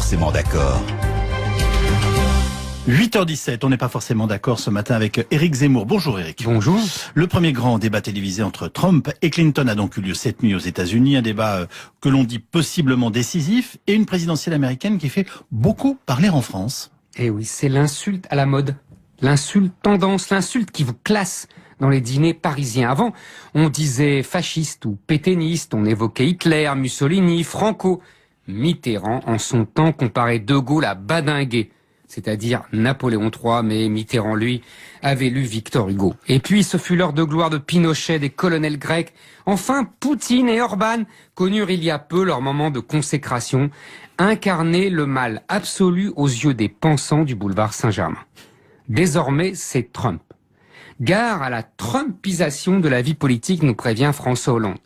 forcément d'accord. 8h17, on n'est pas forcément d'accord ce matin avec Éric Zemmour. Bonjour Éric. Bonjour. Le premier grand débat télévisé entre Trump et Clinton a donc eu lieu cette nuit aux États-Unis, un débat que l'on dit possiblement décisif et une présidentielle américaine qui fait beaucoup parler en France. Eh oui, c'est l'insulte à la mode, l'insulte tendance, l'insulte qui vous classe dans les dîners parisiens. Avant, on disait fasciste ou pétainiste, on évoquait Hitler, Mussolini, Franco. Mitterrand, en son temps, comparait De Gaulle à Badinguet, c'est-à-dire Napoléon III, mais Mitterrand, lui, avait lu Victor Hugo. Et puis, ce fut l'heure de gloire de Pinochet, des colonels grecs. Enfin, Poutine et Orban connurent il y a peu leur moment de consécration, incarner le mal absolu aux yeux des pensants du boulevard Saint-Germain. Désormais, c'est Trump. Gare à la trumpisation de la vie politique, nous prévient François Hollande.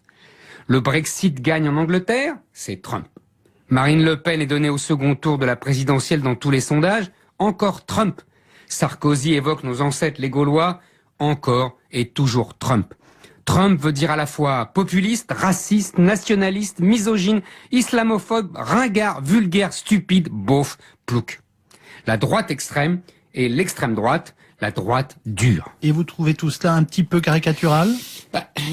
Le Brexit gagne en Angleterre, c'est Trump. Marine Le Pen est donnée au second tour de la présidentielle dans tous les sondages, encore Trump. Sarkozy évoque nos ancêtres les Gaulois, encore et toujours Trump. Trump veut dire à la fois populiste, raciste, nationaliste, misogyne, islamophobe, ringard, vulgaire, stupide, beauf, plouc. La droite extrême et l'extrême droite, la droite dure. Et vous trouvez tout cela un petit peu caricatural ?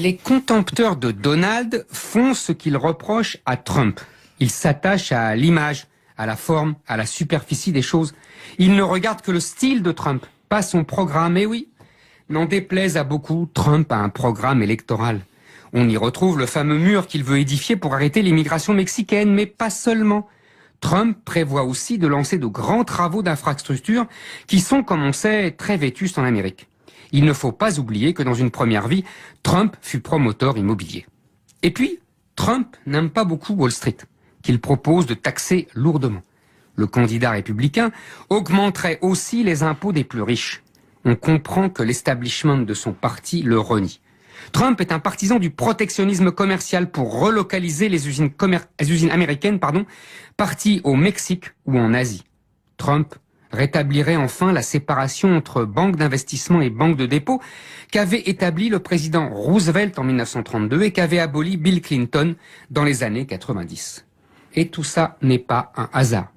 Les contempteurs de Donald font ce qu'ils reprochent à Trump. Ils s'attachent à l'image, à la forme, à la superficie des choses. Ils ne regardent que le style de Trump, pas son programme. Et oui, n'en déplaise à beaucoup, Trump a un programme électoral. On y retrouve le fameux mur qu'il veut édifier pour arrêter l'immigration mexicaine, mais pas seulement. Trump prévoit aussi de lancer de grands travaux d'infrastructure qui sont, comme on sait, très vétustes en Amérique. Il ne faut pas oublier que dans une première vie, Trump fut promoteur immobilier. Et puis, Trump n'aime pas beaucoup Wall Street, qu'il propose de taxer lourdement. Le candidat républicain augmenterait aussi les impôts des plus riches. On comprend que l'establishment de son parti le renie. Trump est un partisan du protectionnisme commercial pour relocaliser les usines américaines, parties au Mexique ou en Asie. Trump rétablirait enfin la séparation entre banques d'investissement et banques de dépôt qu'avait établi le président Roosevelt en 1932 et qu'avait aboli Bill Clinton dans les années 90. Et tout ça n'est pas un hasard.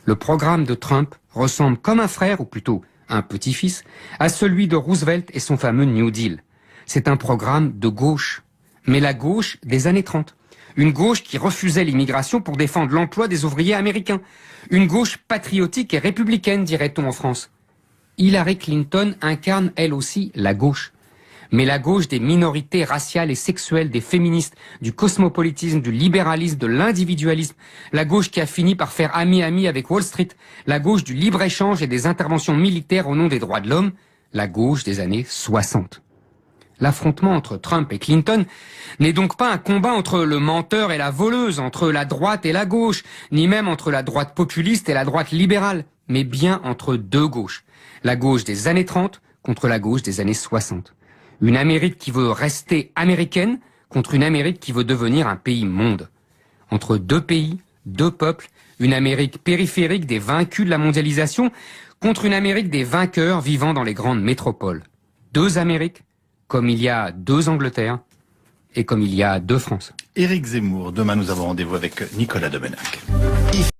Le programme de Trump ressemble comme un frère, ou plutôt un petit-fils, à celui de Roosevelt et son fameux New Deal. C'est un programme de gauche, mais la gauche des années 30. Une gauche qui refusait l'immigration pour défendre l'emploi des ouvriers américains. Une gauche patriotique et républicaine, dirait-on en France. Hillary Clinton incarne elle aussi la gauche. Mais la gauche des minorités raciales et sexuelles, des féministes, du cosmopolitisme, du libéralisme, de l'individualisme. La gauche qui a fini par faire ami-ami avec Wall Street. La gauche du libre-échange et des interventions militaires au nom des droits de l'homme. La gauche des années 60. L'affrontement entre Trump et Clinton n'est donc pas un combat entre le menteur et la voleuse, entre la droite et la gauche, ni même entre la droite populiste et la droite libérale, mais bien entre deux gauches. La gauche des années 30 contre la gauche des années 60. Une Amérique qui veut rester américaine contre une Amérique qui veut devenir un pays monde. Entre deux pays, deux peuples, une Amérique périphérique des vaincus de la mondialisation contre une Amérique des vainqueurs vivant dans les grandes métropoles. Deux Amériques, comme il y a deux Angleterre et comme il y a deux France. Éric Zemmour, demain nous avons rendez-vous avec Nicolas Domenech.